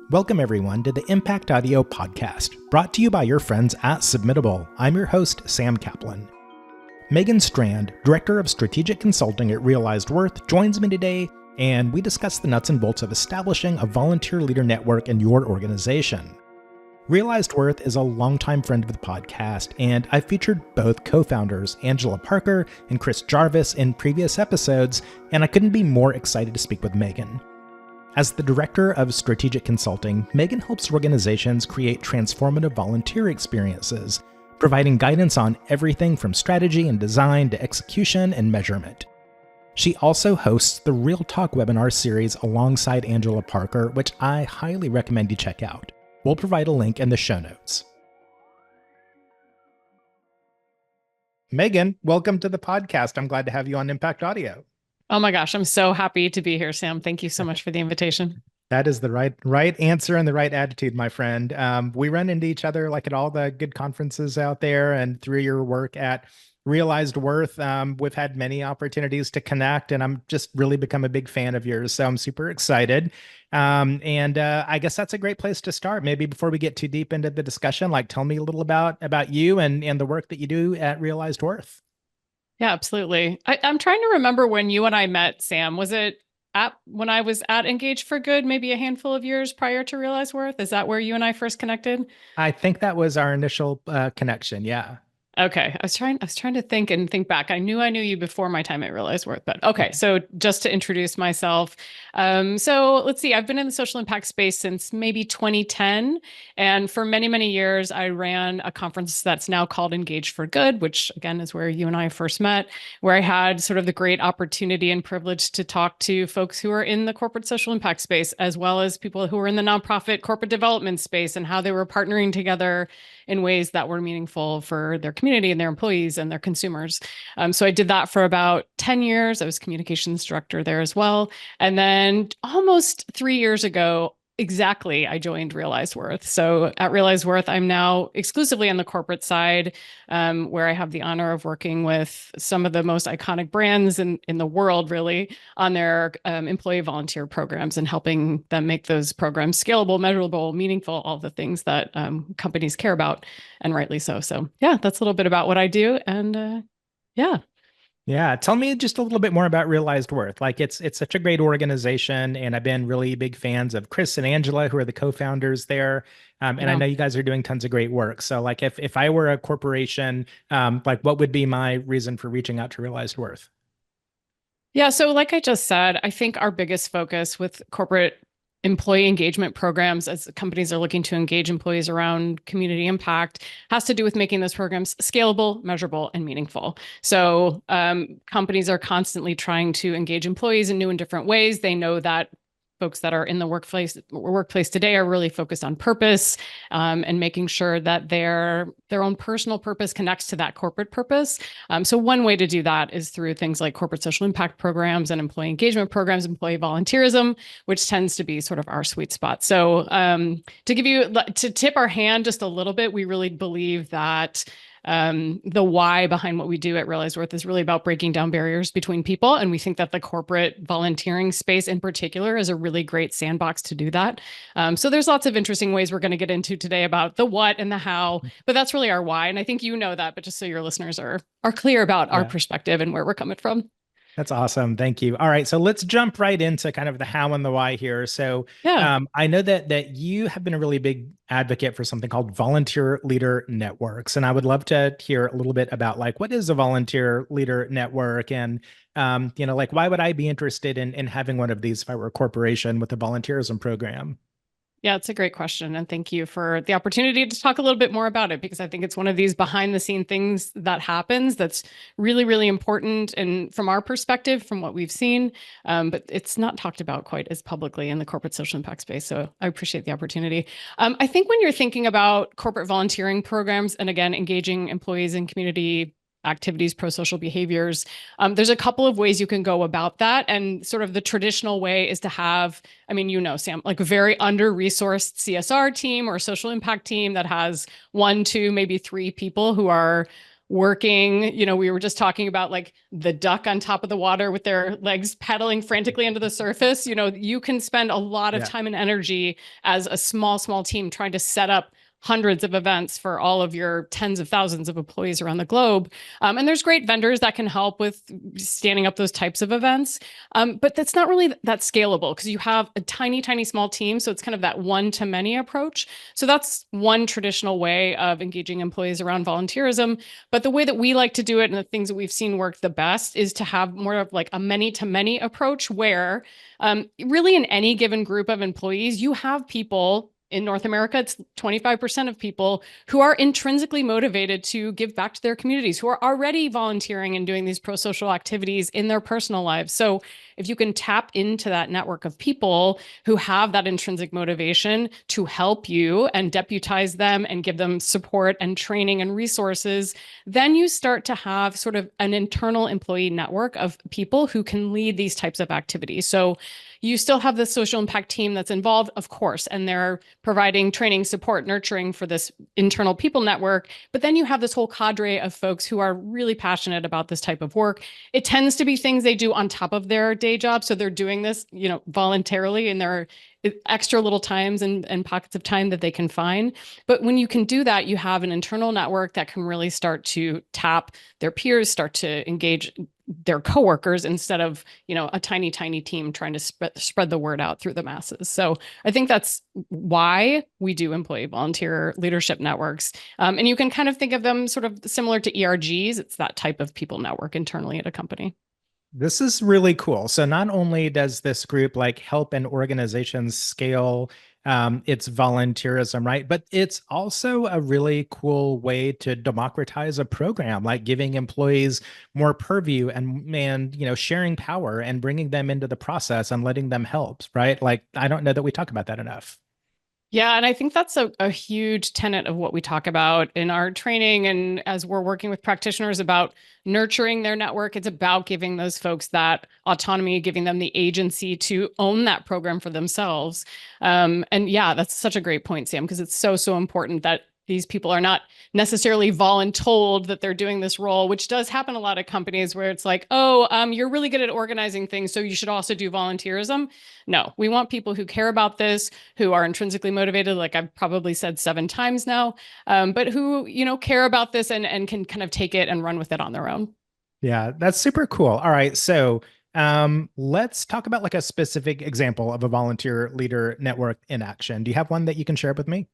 Welcome, everyone, to the Impact Audio podcast, brought to you by your friends at Submittable. I'm your host, Sam Caplan. Megan Strand, Director of Strategic Consulting at Realized Worth, joins me today, and we discuss the nuts and bolts of establishing a volunteer leader network in your organization. Realized Worth is a longtime friend of the podcast, and I've featured both co-founders, Angela Parker and Chris Jarvis, in previous episodes, and I couldn't be more excited to speak with Megan. As the Director of Strategic Consulting, Megan helps organizations create transformative volunteer experiences, providing guidance on everything from strategy and design to execution and measurement. She also hosts the Real Talk webinar series alongside Angela Parker, which I highly recommend you check out. We'll provide a link in the show notes. Megan, welcome to the podcast. I'm glad to have you on Impact Audio. Oh my gosh, I'm so happy to be here, Sam. Thank you so much for the invitation. That is the right answer and the right attitude, my friend. We run into each other like at all the good conferences out there, and through your work at Realized Worth, we've had many opportunities to connect, and I'm just really become a big fan of yours. So I'm super excited. I guess that's a great place to start. Maybe before we get too deep into the discussion, like tell me a little about you and the work that you do at Realized Worth. Yeah, absolutely. I'm trying to remember when you and I met, Sam. Was it when I was at Engage for Good, maybe a handful of years prior to Realize Worth? Is that where you and I first connected? I think that was our initial connection. Yeah. Okay. I was trying to think back. I knew you before my time at Realize Worth, but okay. So just to introduce myself. So let's see, I've been in the social impact space since maybe 2010. And for many, many years, I ran a conference that's now called Engage for Good, which again is where you and I first met, where I had sort of the great opportunity and privilege to talk to folks who are in the corporate social impact space, as well as people who are in the nonprofit corporate development space and how they were partnering together in ways that were meaningful for their community and their employees and their consumers. So I did that for about 10 years. I was communications director there as well. And then almost 3 years ago, exactly, I joined Realized Worth. So at Realized Worth, I'm now exclusively on the corporate side, where I have the honor of working with some of the most iconic brands in the world, really, on their employee volunteer programs and helping them make those programs scalable, measurable, meaningful, all the things that companies care about, and rightly so. So yeah, that's a little bit about what I do. And yeah. Yeah, tell me just a little bit more about Realized Worth. Like it's such a great organization, and I've been really big fans of Chris and Angela, who are the co-founders there. And I know you guys are doing tons of great work. So like if I were a corporation, like what would be my reason for reaching out to Realized Worth? Yeah, so like I just said, I think our biggest focus with corporate employee engagement programs, as companies are looking to engage employees around community impact, has to do with making those programs scalable, measurable, and meaningful. So companies are constantly trying to engage employees in new and different ways. They know that folks that are in the workplace today are really focused on purpose, and making sure that their own personal purpose connects to that corporate purpose. So one way to do that is through things like corporate social impact programs and employee engagement programs, employee volunteerism, which tends to be sort of our sweet spot. So to tip our hand just a little bit, we really believe that the why behind what we do at Realize Worth is really about breaking down barriers between people. And we think that the corporate volunteering space in particular is a really great sandbox to do that. So there's lots of interesting ways we're going to get into today about the what and the how, but that's really our why. And I think you know that, but just so your listeners are clear about our perspective and where we're coming from. That's awesome. Thank you. All right. So let's jump right into kind of the how and the why here. So I know that you have been a really big advocate for something called volunteer leader networks. And I would love to hear a little bit about like, what is a volunteer leader network? And, like, why would I be interested in having one of these if I were a corporation with a volunteerism program? Yeah, it's a great question. And thank you for the opportunity to talk a little bit more about it, because I think it's one of these behind the scene things that happens that's really, really important. And from our perspective, from what we've seen, but it's not talked about quite as publicly in the corporate social impact space. So I appreciate the opportunity. I think when you're thinking about corporate volunteering programs, and again, engaging employees in community activities, pro-social behaviors. There's a couple of ways you can go about that. And sort of the traditional way is to have, Sam, like a very under-resourced CSR team or social impact team that has 1, 2, maybe 3 people who are working. We were just talking about like the duck on top of the water with their legs paddling frantically under the surface. You can spend a lot of Yeah. time and energy as a small team trying to set up hundreds of events for all of your tens of thousands of employees around the globe. And there's great vendors that can help with standing up those types of events. But that's not really that scalable because you have a tiny small team. So it's kind of that one-to-many approach. So that's one traditional way of engaging employees around volunteerism. But the way that we like to do it and the things that we've seen work the best is to have more of like a many-to-many approach where really in any given group of employees, you have people in North America, it's 25% of people who are intrinsically motivated to give back to their communities, who are already volunteering and doing these pro-social activities in their personal lives. So if you can tap into that network of people who have that intrinsic motivation to help you and deputize them and give them support and training and resources, then you start to have sort of an internal employee network of people who can lead these types of activities. So you still have the social impact team that's involved, of course, and they're providing training, support, nurturing for this internal people network. But then you have this whole cadre of folks who are really passionate about this type of work. It tends to be things they do on top of their day job. So they're doing this, voluntarily in their extra little times and pockets of time that they can find. But when you can do that, you have an internal network that can really start to tap their peers, start to engage their coworkers instead of, a tiny team trying to spread the word out through the masses. So I think that's why we do employee volunteer leadership networks. And you can kind of think of them sort of similar to ERGs. It's that type of people network internally at a company. This is really cool. So not only does this group like help an organization scale its volunteerism, right? But it's also a really cool way to democratize a program, like giving employees more purview and sharing power and bringing them into the process and letting them help, right? Like I don't know that we talk about that enough. Yeah, and I think that's a huge tenet of what we talk about in our training. And as we're working with practitioners about nurturing their network, it's about giving those folks that autonomy, giving them the agency to own that program for themselves. And yeah, that's such a great point, Sam, because it's so important that these people are not necessarily voluntold that they're doing this role, which does happen a lot of companies where it's like, oh, you're really good at organizing things, so you should also do volunteerism. No, we want people who care about this, who are intrinsically motivated, like I've probably said 7 times now, but who, care about this and can kind of take it and run with it on their own. Yeah, that's super cool. All right. So let's talk about like a specific example of a volunteer leader network in action. Do you have one that you can share with me?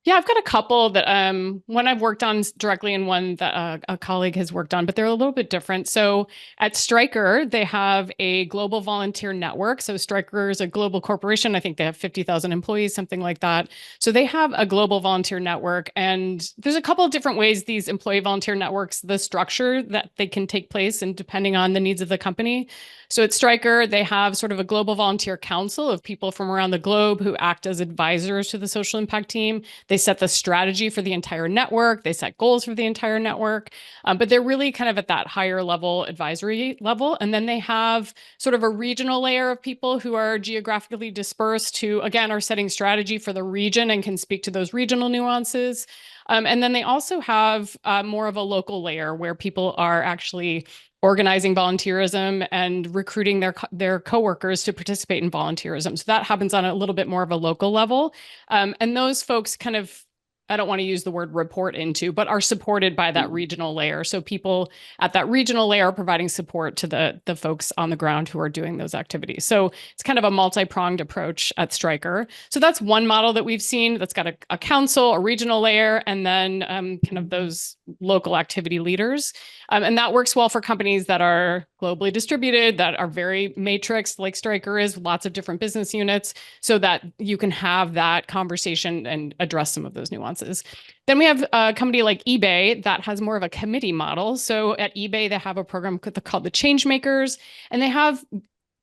Yeah, I've got a couple that one I've worked on directly and one that a colleague has worked on, but they're a little bit different. So at Stryker, they have a global volunteer network. So Stryker is a global corporation. I think they have 50,000 employees, something like that. So they have a global volunteer network. And there's a couple of different ways these employee volunteer networks, the structure that they can take place and depending on the needs of the company. So at Stryker, they have sort of a global volunteer council of people from around the globe who act as advisors to the social impact team. They set the strategy for the entire network. They set goals for the entire network. But they're really kind of at that higher level advisory level. And then they have sort of a regional layer of people who are geographically dispersed who, again, are setting strategy for the region and can speak to those regional nuances. And then they also have more of a local layer where people are actually organizing volunteerism and recruiting their coworkers to participate in volunteerism. So that happens on a little bit more of a local level. And those folks kind of, I don't want to use the word report into, but are supported by that regional layer. So people at that regional layer are providing support to the folks on the ground who are doing those activities. So it's kind of a multi-pronged approach at Stryker. So that's one model that we've seen that's got a council, a regional layer, and then kind of those local activity leaders. And that works well for companies that are globally distributed, that are very matrixed, like Stryker is, lots of different business units, so that you can have that conversation and address some of those nuances. Then we have a company like eBay that has more of a committee model. So at eBay, they have a program called the Change Makers, and they have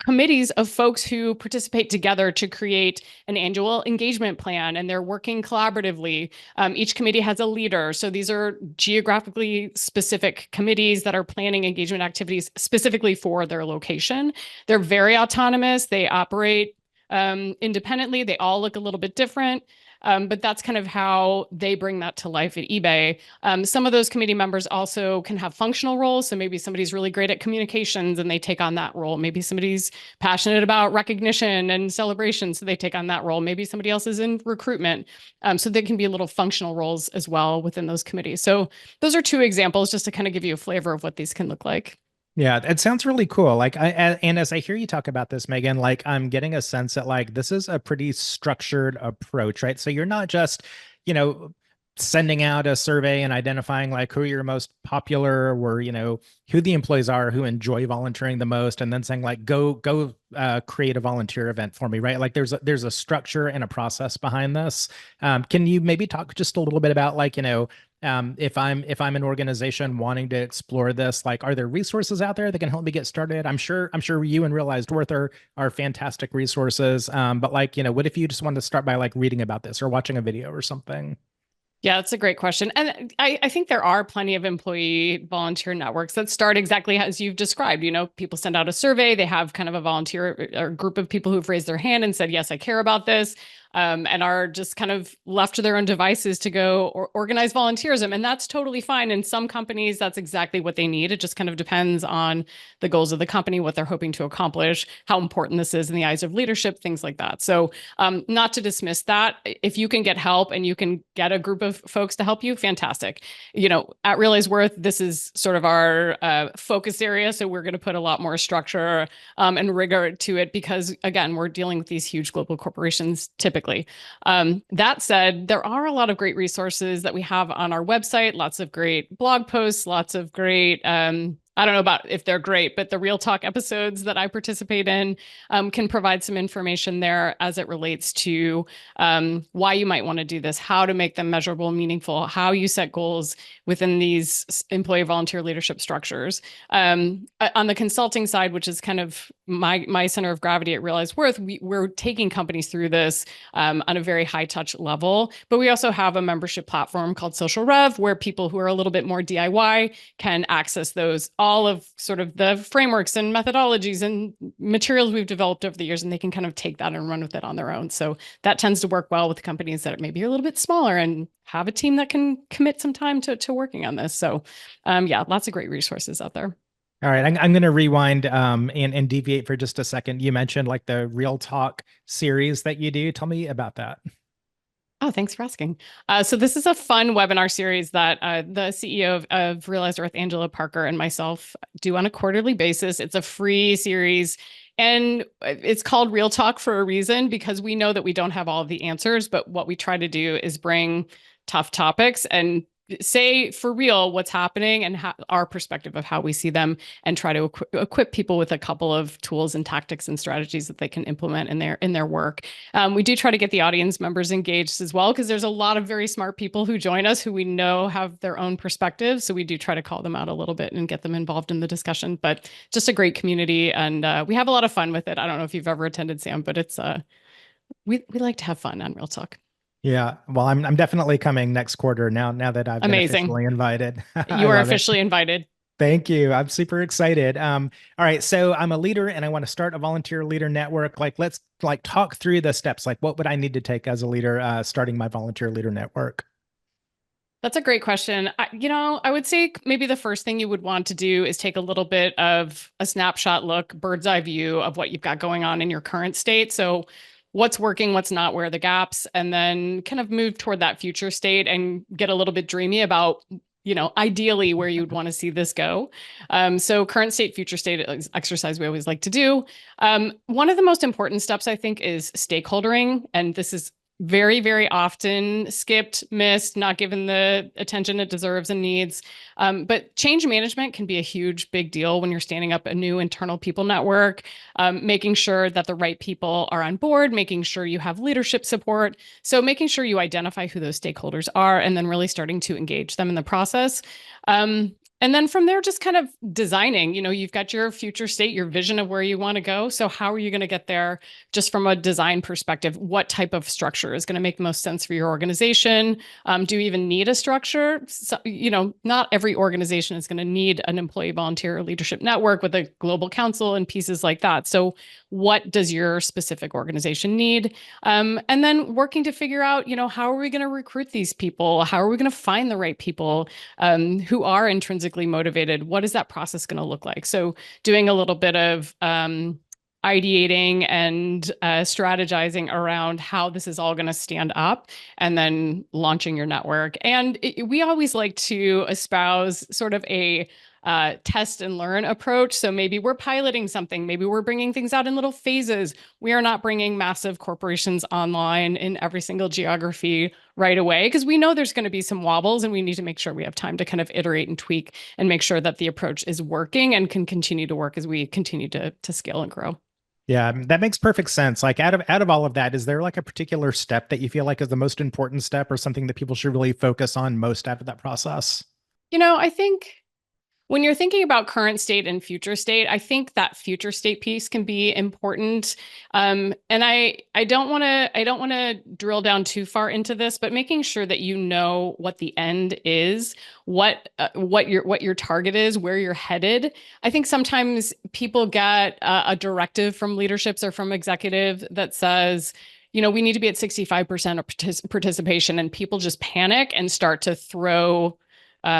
committees of folks who participate together to create an annual engagement plan, and they're working collaboratively. Each committee has a leader. So these are geographically specific committees that are planning engagement activities specifically for their location. They're very autonomous. They operate independently. They all look a little bit different. But that's kind of how they bring that to life at eBay. Some of those committee members also can have functional roles. So maybe somebody's really great at communications and they take on that role. Maybe somebody's passionate about recognition and celebration, so they take on that role. Maybe somebody else is in recruitment. So there can be little functional roles as well within those committees. So those are two examples just to kind of give you a flavor of what these can look like. Yeah, it sounds really cool. And as I hear you talk about this, Megan, like I'm getting a sense that like this is a pretty structured approach, right? So you're not just, you know, sending out a survey and identifying like who are your most popular or, who the employees are who enjoy volunteering the most, and then saying like, go create a volunteer event for me, right? Like there's a structure and a process behind this. Can you maybe talk just a little bit about like, if I'm an organization wanting to explore this, like, are there resources out there that can help me get started? I'm sure you and Realized Worth are fantastic resources. But like, what if you just wanted to start by like reading about this or watching a video or something? Yeah, that's a great question. And I think there are plenty of employee volunteer networks that start exactly as you've described. People send out a survey, they have kind of a volunteer or group of people who've raised their hand and said, yes, I care about this. And are just kind of left to their own devices to go or organize volunteerism. And that's totally fine. In some companies, that's exactly what they need. It just kind of depends on the goals of the company, what they're hoping to accomplish, how important this is in the eyes of leadership, things like that. So not to dismiss that. If you can get help and you can get a group of folks to help you, fantastic. At Realize Worth, this is sort of our focus area. So we're going to put a lot more structure and rigor to it because, again, we're dealing with these huge global corporations typically. That said, there are a lot of great resources that we have on our website, lots of great blog posts, lots of great, I don't know about if they're great, but the Real Talk episodes that I participate in can provide some information there as it relates to why you might want to do this, how to make them measurable, meaningful, how you set goals within these employee volunteer leadership structures. On the consulting side, which is kind of my center of gravity at Realize Worth, we're taking companies through this on a very high touch level. But we also have a membership platform called Social Rev, where people who are a little bit more DIY can access those, all of sort of the frameworks and methodologies and materials we've developed over the years, and they can kind of take that and run with it on their own. So that tends to work well with companies that maybe are a little bit smaller and have a team that can commit some time to working on this. So yeah, lots of great resources out there. All right, I'm going to rewind and deviate for just a second. You mentioned like the Real Talk series that you do. Tell me about that. Oh, thanks for asking. So this is a fun webinar series that the CEO of Realized Earth, Angela Parker, and myself do on a quarterly basis. It's a free series. And it's called Real Talk for a reason, because we know that we don't have all of the answers, but what we try to do is bring tough topics and say for real what's happening and our perspective of how we see them, and try to equip people with a couple of tools and tactics and strategies that they can implement in their work. We do try to get the audience members engaged as well, because there's a lot of very smart people who join us who we know have their own perspectives. So we do try to call them out a little bit and get them involved in the discussion. But just a great community, and we have a lot of fun with it. I don't know if you've ever attended, Sam, but it's we like to have fun on Real Talk. Yeah, well, I'm definitely coming next quarter now that I've been Amazing. officially invited. I You are love it. officially invited. Thank you. I'm super excited. All right, so I'm a leader and I want to start a volunteer leader network. Like, let's like talk through the steps. Like, what would I need to take as a leader starting my volunteer leader network? That's a great question. I would say maybe the first thing you would want to do is take a little bit of a snapshot look, bird's eye view of what you've got going on in your current state. So what's working, what's not, where are the gaps, and then kind of move toward that future state and get a little bit dreamy about, ideally where you'd want to see this go. So current state, future state exercise we always like to do. One of the most important steps, I think, is stakeholdering. And this is very, very often skipped, missed, not given the attention it deserves and needs. But change management can be a huge, big deal when you're standing up a new internal people network, making sure that the right people are on board, making sure you have leadership support. So making sure you identify who those stakeholders are and then really starting to engage them in the process. And And then from there, just kind of designing, you've got your future state, your vision of where you want to go. So how are you going to get there just from a design perspective? What type of structure is going to make the most sense for your organization? Do you even need a structure? So, not every organization is going to need an employee volunteer leadership network with a global council and pieces like that. So what does your specific organization need? And then working to figure out, how are we going to recruit these people? How are we going to find the right people who are intrinsically motivated? What is that process going to look like? So doing a little bit of ideating and strategizing around how this is all going to stand up and then launching your network. And we always like to espouse sort of a test and learn approach. So maybe we're piloting something, maybe we're bringing things out in little phases. We are not bringing massive corporations online in every single geography right away, because we know there's going to be some wobbles and we need to make sure we have time to kind of iterate and tweak and make sure that the approach is working and can continue to work as we continue to scale and grow. Yeah, that makes perfect sense. Like out of all of that, is there like a particular step that you feel like is the most important step or something that people should really focus on most out of that process? I think when you're thinking about current state and future state, I think that future state piece can be important. And I don't want to drill down too far into this, but making sure that you know what the end is, what your target is, where you're headed. I think sometimes people get a directive from leaderships or from executive that says, we need to be at 65% of participation, and people just panic and start to throw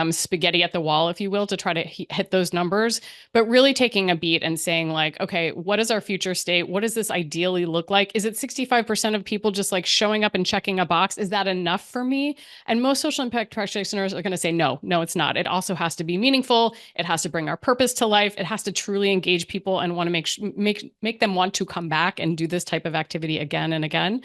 spaghetti at the wall, if you will, to try to hit those numbers, but really taking a beat and saying like, okay, what is our future state? What does this ideally look like? Is it 65% of people just like showing up and checking a box? Is that enough for me? And most social impact practitioners are going to say, no, it's not. It also has to be meaningful. It has to bring our purpose to life. It has to truly engage people and want to make them want to come back and do this type of activity again and again.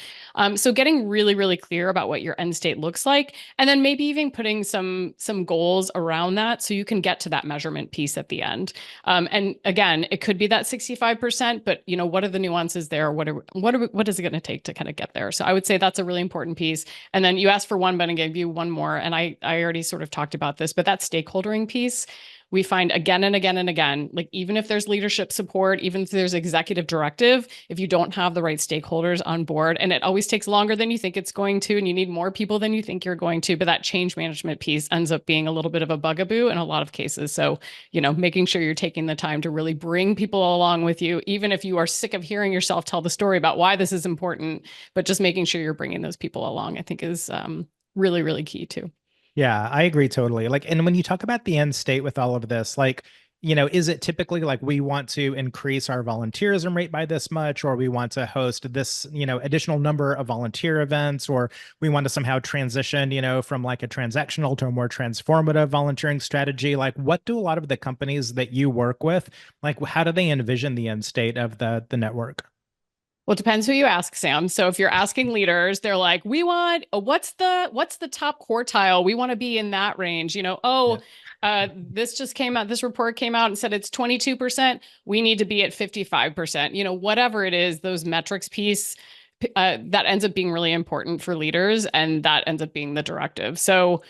So getting really, really clear about what your end state looks like, and then maybe even putting some goals around that so you can get to that measurement piece at the end. And again, it could be that 65%, but what are the nuances there? What is it going to take to kind of get there? So I would say that's a really important piece. And then you asked for one, but I gave you one more. And I already sort of talked about this, but that stakeholdering piece, we find again and again and again, like even if there's leadership support, even if there's executive directive, if you don't have the right stakeholders on board, and it always takes longer than you think it's going to, and you need more people than you think you're going to, but that change management piece ends up being a little bit of a bugaboo in a lot of cases. So, making sure you're taking the time to really bring people along with you, even if you are sick of hearing yourself tell the story about why this is important, but just making sure you're bringing those people along, I think is really, really key too. Yeah, I agree totally. Like, and when you talk about the end state with all of this, like, is it typically like we want to increase our volunteerism rate by this much, or we want to host this, additional number of volunteer events, or we want to somehow transition, from like a transactional to a more transformative volunteering strategy? Like, what do a lot of the companies that you work with, like, how do they envision the end state of the network? Well, it depends who you ask, Sam. So if you're asking leaders, they're like, we want, what's the top quartile? We want to be in that range. This report came out and said it's 22%. We need to be at 55%. Whatever it is, those metrics piece, that ends up being really important for leaders, and that ends up being the directive. So,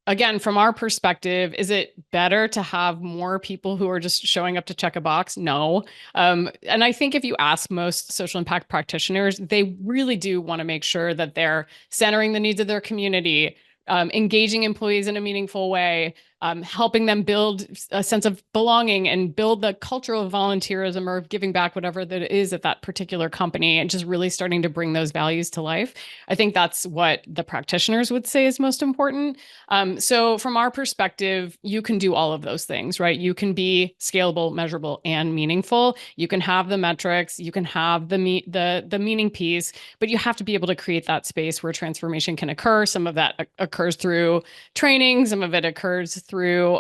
again, from our perspective, is it better to have more people who are just showing up to check a box? No. And I think if you ask most social impact practitioners, they really do want to make sure that they're centering the needs of their community, engaging employees in a meaningful way, helping them build a sense of belonging and build the culture of volunteerism or giving back, whatever that is at that particular company, and just really starting to bring those values to life. I think that's what the practitioners would say is most important. So from our perspective, you can do all of those things, right? You can be scalable, measurable, and meaningful. You can have the metrics, you can have the meaning piece, but you have to be able to create that space where transformation can occur. Some of that occurs through training, some of it occurs through,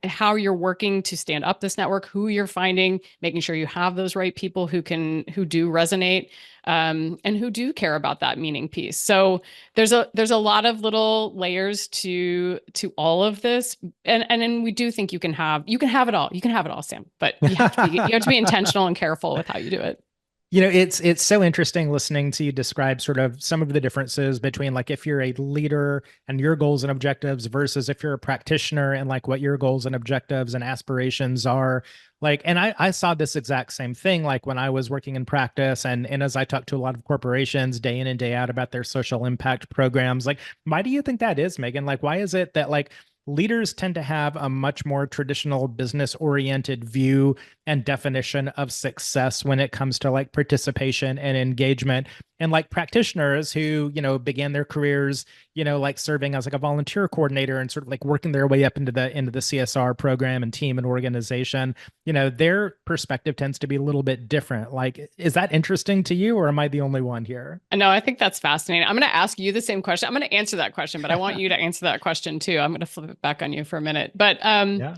how you're working to stand up this network, who you're finding, making sure you have those right people who do resonate, and who do care about that meaning piece. So there's a lot of little layers to all of this, and then we do think you can have it all. You can have it all, Sam, but you have to be intentional and careful with how you do it. It's so interesting listening to you describe sort of some of the differences between like if you're a leader and your goals and objectives versus if you're a practitioner and like what your goals and objectives and aspirations are. Like, and I saw this exact same thing like when I was working in practice and as I talked to a lot of corporations day in and day out about their social impact programs. Like, why do you think that is, Megan? Like, why is it that like leaders tend to have a much more traditional business oriented view and definition of success when it comes to like participation and engagement, and like practitioners who began their careers like serving as like a volunteer coordinator and sort of like working their way up into the CSR program and team and organization, their perspective tends to be a little bit different. Like, is that interesting to you, or am I the only one here? No, I think that's fascinating. I'm going to ask you the same question. I'm going to answer that question, but I want you to answer that question too. I'm going to flip it back on you for a minute. But Yeah.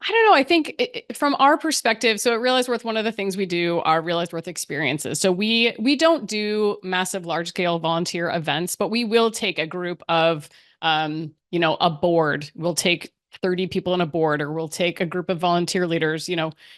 I don't know. I think from our perspective, so at Realize Worth, one of the things we do are Realize Worth experiences. So we don't do massive, large scale volunteer events, but we will take a group of, a board. We'll take 30 people in a board, or we'll take a group of volunteer leaders,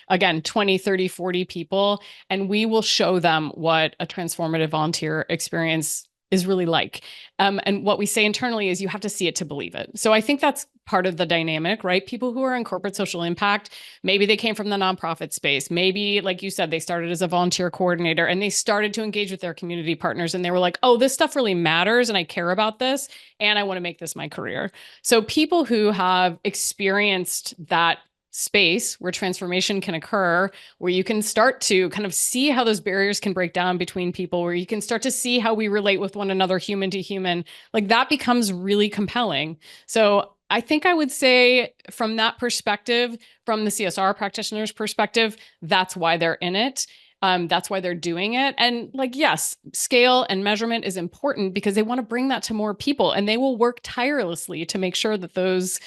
again, 20, 30, 40 people, and we will show them what a transformative volunteer experience is really like. And what we say internally is you have to see it to believe it. So I think that's part of the dynamic, right? People who are in corporate social impact, maybe they came from the nonprofit space. Maybe, like you said, they started as a volunteer coordinator and they started to engage with their community partners. And they were like, oh, this stuff really matters. And I care about this. And I want to make this my career. So people who have experienced that space where transformation can occur, where you can start to kind of see how those barriers can break down between people, where you can start to see how we relate with one another, human to human, like that becomes really compelling. So I think I would say from that perspective, from the CSR practitioner's perspective, that's why they're in it. That's why they're doing it. And like, yes, scale and measurement is important because they want to bring that to more people, and they will work tirelessly to make sure that those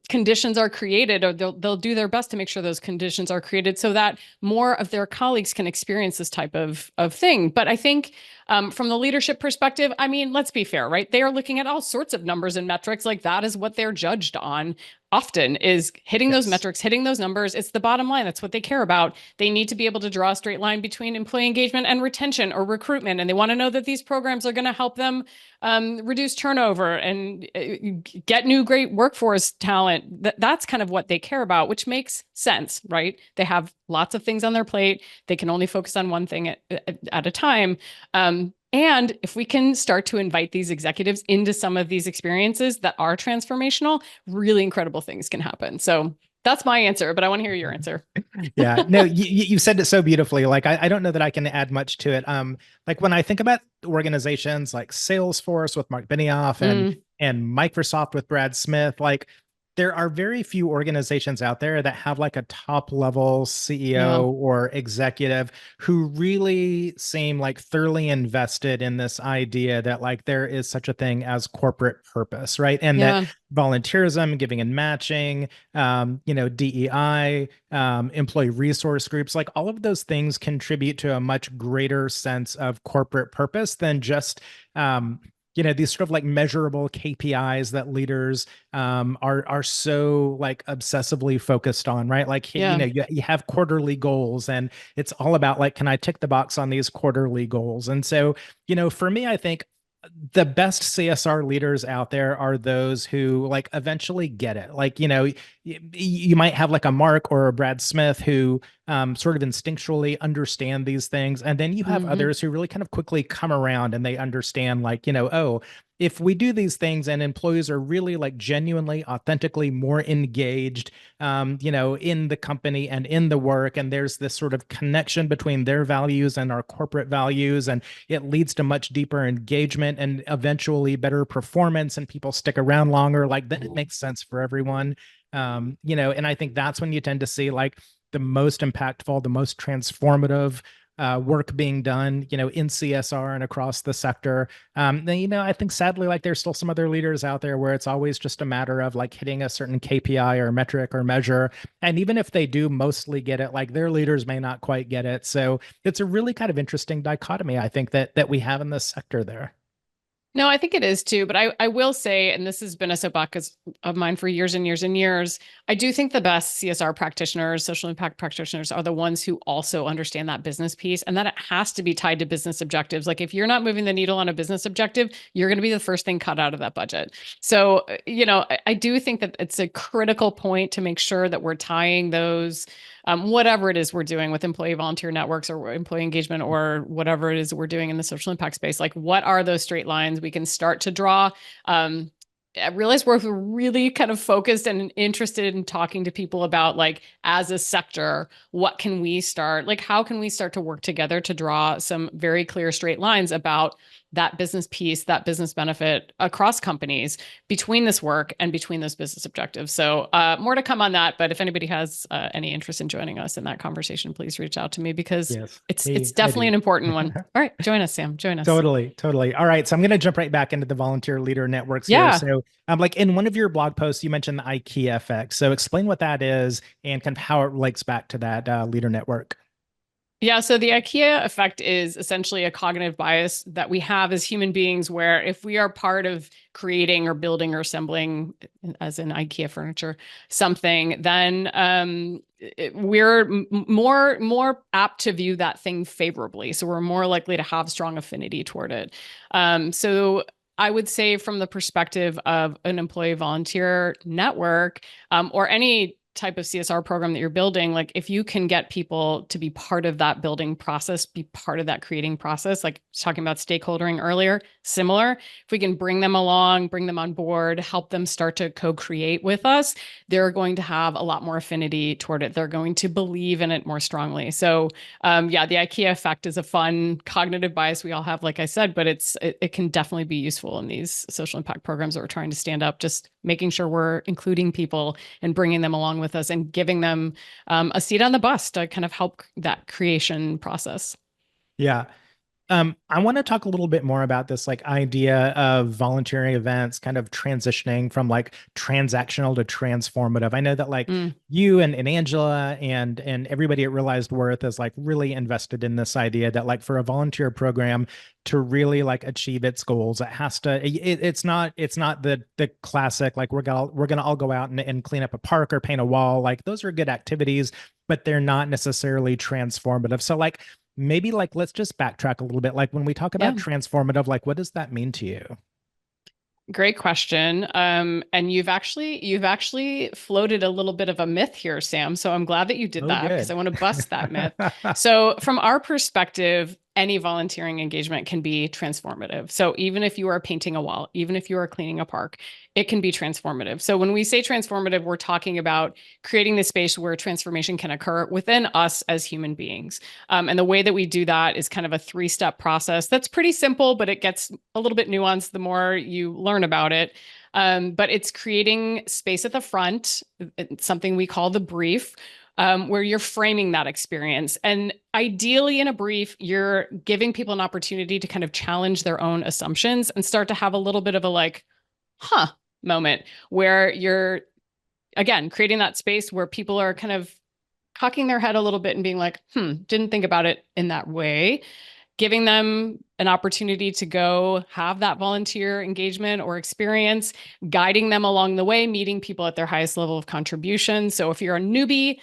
conditions are created, or they'll do their best to make sure those conditions are created so that more of their colleagues can experience this type of thing. But I think from the leadership perspective, I mean, let's be fair, right? They are looking at all sorts of numbers and metrics. Like that is what they're judged on often, is hitting those Yes. metrics, hitting those numbers. It's the bottom line. That's what they care about. They need to be able to draw a straight line between employee engagement and retention or recruitment. And they want to know that these programs are going to help them reduce turnover and get new great workforce talent. That's kind of what they care about, which makes sense, right? They have lots of things on their plate. They can only focus on one thing at a time. And if we can start to invite these executives into some of these experiences that are transformational, really incredible things can happen. So that's my answer, but I want to hear your answer. Yeah, no, you said it so beautifully. Like, I don't know that I can add much to it. Like when I think about organizations like Salesforce with Mark Benioff Mm, and Microsoft with Brad Smith, like there are very few organizations out there that have like a top level yeah, CEO or executive who really seem like thoroughly invested in this idea that like there is such a thing as corporate purpose, right? And that yeah, volunteerism, giving and matching, DEI, employee resource groups, like all of those things contribute to a much greater sense of corporate purpose than just, these sort of like measurable KPIs that leaders are so like obsessively focused on, right? Like, yeah. you have quarterly goals and it's all about like, can I tick the box on these quarterly goals? And so, for me, I think the best CSR leaders out there are those who like eventually get it. Like, you might have like a Mark or a Brad Smith who sort of instinctually understand these things. And then you have Hmm. others who really kind of quickly come around and they understand like, oh, if we do these things and employees are really like genuinely, authentically more engaged, in the company and in the work, and there's this sort of connection between their values and our corporate values, and it leads to much deeper engagement and eventually better performance, and people stick around longer. Like that, it makes sense for everyone. And I think that's when you tend to see like the most impactful, the most transformative work being done, in CSR and across the sector. Then, I think sadly, like there's still some other leaders out there where it's always just a matter of like hitting a certain KPI or metric or measure. And even if they do mostly get it, like their leaders may not quite get it. So it's a really kind of interesting dichotomy, I think, that we have in this sector there. No, I think it is too. But I will say, and this has been a soapbox of mine for years and years and years, I do think the best CSR practitioners, social impact practitioners, are the ones who also understand that business piece and that it has to be tied to business objectives. Like if you're not moving the needle on a business objective, you're going to be the first thing cut out of that budget. So, I do think that it's a critical point to make sure that we're tying those whatever it is we're doing with employee volunteer networks or employee engagement or whatever it is we're doing in the social impact space. Like, what are those straight lines we can start to draw? I realize we're really kind of focused and interested in talking to people about, like, as a sector, what can we start? Like, how can we start to work together to draw some very clear straight lines about that business piece, that business benefit across companies between this work and between those business objectives. So more to come on that. But if anybody has any interest in joining us in that conversation, please reach out to me because Yes, it's I definitely do. an important one. All right, join us, Sam. Join us. Totally, totally. All right, so I'm going to jump right back into the volunteer leader networks here. Yeah. So, like in one of your blog posts, you mentioned the IKEA effect. So, explain what that is and kind of how it relates back to that leader network. Yeah, so the IKEA effect is essentially a cognitive bias that we have as human beings, where if we are part of creating or building or assembling, as in IKEA furniture, something, then we're more apt to view that thing favorably. So we're more likely to have strong affinity toward it. So I would say, from the perspective of an employee volunteer network, or any type of CSR program that you're building, like if you can get people to be part of that building process, be part of that creating process, like talking about stakeholdering earlier, similar, if we can bring them along, bring them on board, help them start to co-create with us, they're going to have a lot more affinity toward it. They're going to believe in it more strongly. So yeah, the IKEA effect is a fun cognitive bias we all have, like I said, but it can definitely be useful in these social impact programs that we're trying to stand up, just making sure we're including people and bringing them along with us and giving them a seat on the bus to kind of help that creation process. Yeah. I want to talk a little bit more about this like idea of volunteering events kind of transitioning from like transactional to transformative. I know that like Mm, you and Angela and everybody at Realized Worth is like really invested in this idea that like for a volunteer program to really like achieve its goals, it has to it's not the classic like we're gonna all go out and clean up a park or paint a wall. Like those are good activities, but they're not necessarily transformative. So like maybe like let's just backtrack a little bit. Like when we talk yeah. about transformative, like what does that mean to you? Great question. And you've actually floated a little bit of a myth here, Sam. So I'm glad that you did Oh, that because I good. want to bust that myth. So from our perspective, any volunteering engagement can be transformative. So even if you are painting a wall, even if you are cleaning a park, it can be transformative. So when we say transformative, we're talking about creating the space where transformation can occur within us as human beings. And the way that we do that is kind of a three-step process that's pretty simple, but it gets a little bit nuanced the more you learn about it. But it's creating space at the front, something we call the brief, where you're framing that experience. And ideally, in a brief, you're giving people an opportunity to kind of challenge their own assumptions and start to have a little bit of a like, huh, moment where you're, again, creating that space where people are kind of cocking their head a little bit and being like, didn't think about it in that way, giving them an opportunity to go have that volunteer engagement or experience, guiding them along the way, meeting people at their highest level of contribution. So if you're a newbie,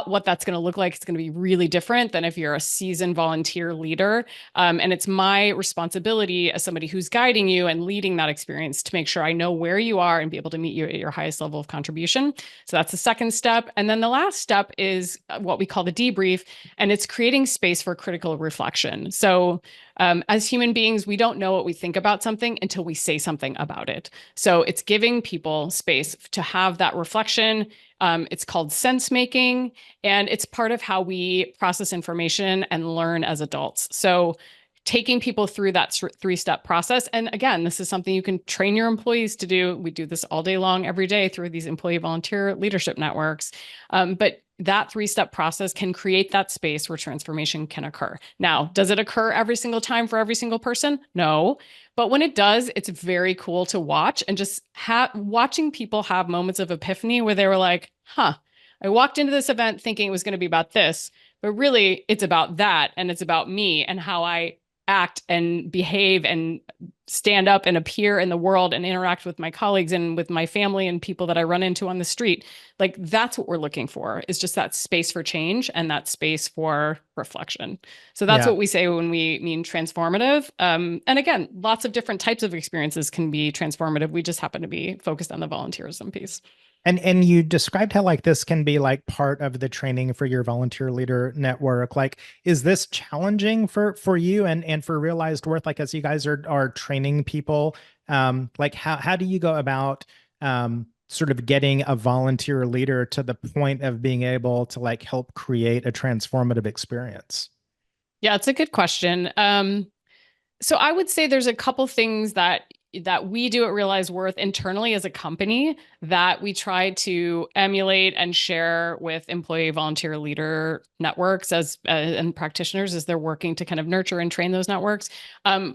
what that's going to look like, it's going to be really different than if you're a seasoned volunteer leader. And it's my responsibility as somebody who's guiding you and leading that experience to make sure I know where you are and be able to meet you at your highest level of contribution. So that's the second step. And then the last step is what we call the debrief, and it's creating space for critical reflection. So as human beings, we don't know what we think about something until we say something about it. So it's giving people space to have that reflection. It's called sense making, and it's part of how we process information and learn as adults. So taking people through that three-step process. And again, this is something you can train your employees to do. We do this all day long, every day through these employee volunteer leadership networks. But that three-step process can create that space where transformation can occur. Now, does it occur every single time for every single person? No. But when it does, it's very cool to watch and just watching people have moments of epiphany where they were like, huh, I walked into this event thinking it was going to be about this, but really it's about that. And it's about me and how I act and behave and stand up and appear in the world and interact with my colleagues and with my family and people that I run into on the street. Like that's what we're looking for, is just that space for change and that space for reflection. So that's Yeah. what we say when we mean transformative. And again, lots of different types of experiences can be transformative. We just happen to be focused on the volunteerism piece. And you described how like this can be like part of the training for your volunteer leader network. Like, is this challenging for you and for Realized Worth? Like, as you guys are training people, like how do you go about sort of getting a volunteer leader to the point of being able to like help create a transformative experience? Yeah, it's a good question. So I would say there's a couple things that we do at Realize Worth internally as a company that we try to emulate and share with employee volunteer leader networks as and practitioners as they're working to kind of nurture and train those networks.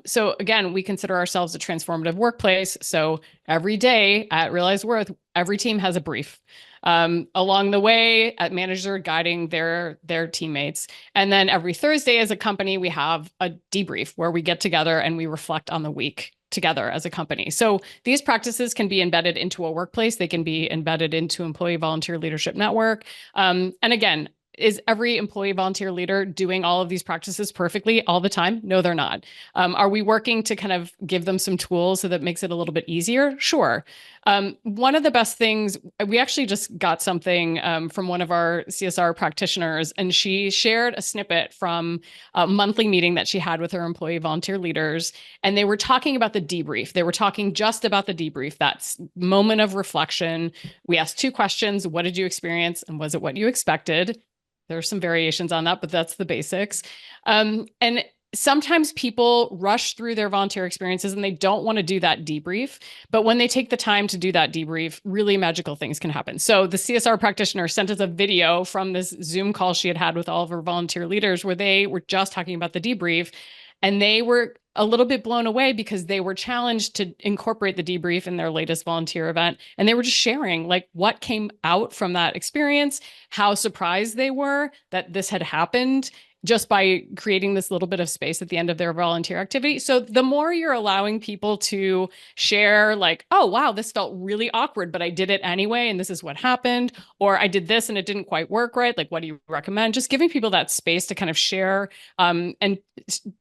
So again, we consider ourselves a transformative workplace. So every day at Realize Worth, every team has a brief. Along the way, managers are guiding their teammates. And then every Thursday as a company, we have a debrief where we get together and we reflect on the week together as a company. So these practices can be embedded into a workplace. They can be embedded into employee volunteer leadership network. And again, is every employee volunteer leader doing all of these practices perfectly all the time? No, they're not. Are we working to kind of give them some tools so that makes it a little bit easier? Sure. One of the best things, we actually just got something from one of our CSR practitioners, and she shared a snippet from a monthly meeting that she had with her employee volunteer leaders. And they were talking about the debrief. They were talking just about the debrief, that moment of reflection. We asked two questions. What did you experience? And was it what you expected? There's some variations on that, but that's the basics. And sometimes people rush through their volunteer experiences and they don't want to do that debrief. But when they take the time to do that debrief, really magical things can happen. So the CSR practitioner sent us a video from this Zoom call she had with all of her volunteer leaders where they were just talking about the debrief. And they were a little bit blown away because they were challenged to incorporate the debrief in their latest volunteer event. And they were just sharing like what came out from that experience, how surprised they were that this had happened just by creating this little bit of space at the end of their volunteer activity. So the more you're allowing people to share like, oh, wow, this felt really awkward, but I did it anyway, and this is what happened, or I did this and it didn't quite work right. Like, what do you recommend? Just giving people that space to kind of share and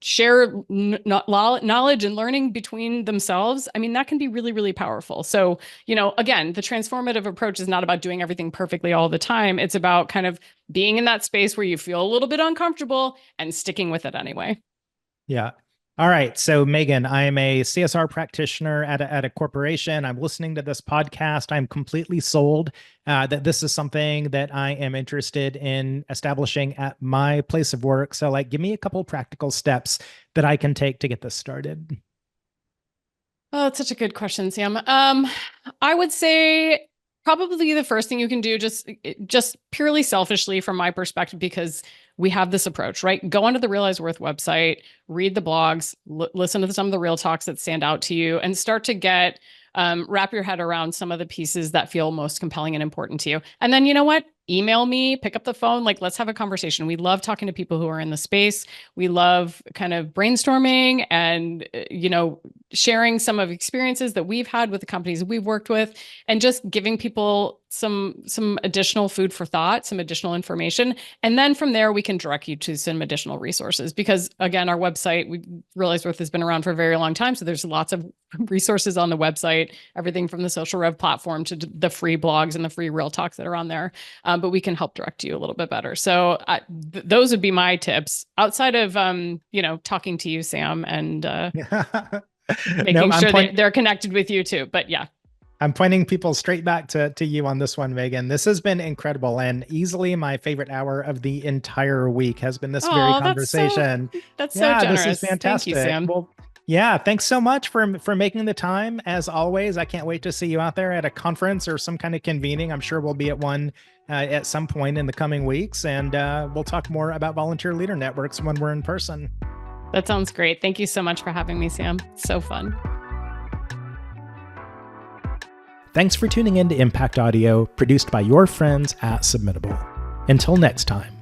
share knowledge and learning between themselves. I mean, that can be really, really powerful. So, again, the transformative approach is not about doing everything perfectly all the time. It's about kind of being in that space where you feel a little bit uncomfortable and sticking with it anyway. Yeah. All right. So Megan, I'm a CSR practitioner at a corporation. I'm listening to this podcast. I'm completely sold that this is something that I am interested in establishing at my place of work. So like, give me a couple practical steps that I can take to get this started. Oh, that's such a good question, Sam. I would say probably the first thing you can do, just purely selfishly from my perspective, because we have this approach, right? Go onto the Realize Worth website, read the blogs, listen to some of the real talks that stand out to you, and start to get wrap your head around some of the pieces that feel most compelling and important to you. And then, you know what? Email me, pick up the phone, like, let's have a conversation. We love talking to people who are in the space. We love kind of brainstorming and, sharing some of experiences that we've had with the companies we've worked with, and just giving people some additional food for thought, some additional information. And then from there, we can direct you to some additional resources, because again, our website, we Realize Worth has been around for a very long time. So there's lots of resources on the website, everything from the Social Rev platform to the free blogs and the free real talks that are on there. But we can help direct you a little bit better. So those would be my tips outside of, talking to you, Sam, and making sure that they're connected with you too. But yeah. I'm pointing people straight back to you on this one, Megan. This has been incredible, and easily my favorite hour of the entire week has been this very conversation. That's so generous. This is fantastic. Thank you, Sam. Well, yeah, thanks so much for making the time. As always, I can't wait to see you out there at a conference or some kind of convening. I'm sure we'll be at one at some point in the coming weeks, and we'll talk more about volunteer leader networks when we're in person. That sounds great. Thank you so much for having me, Sam. So fun. Thanks for tuning in to Impact Audio, produced by your friends at Submittable. Until next time.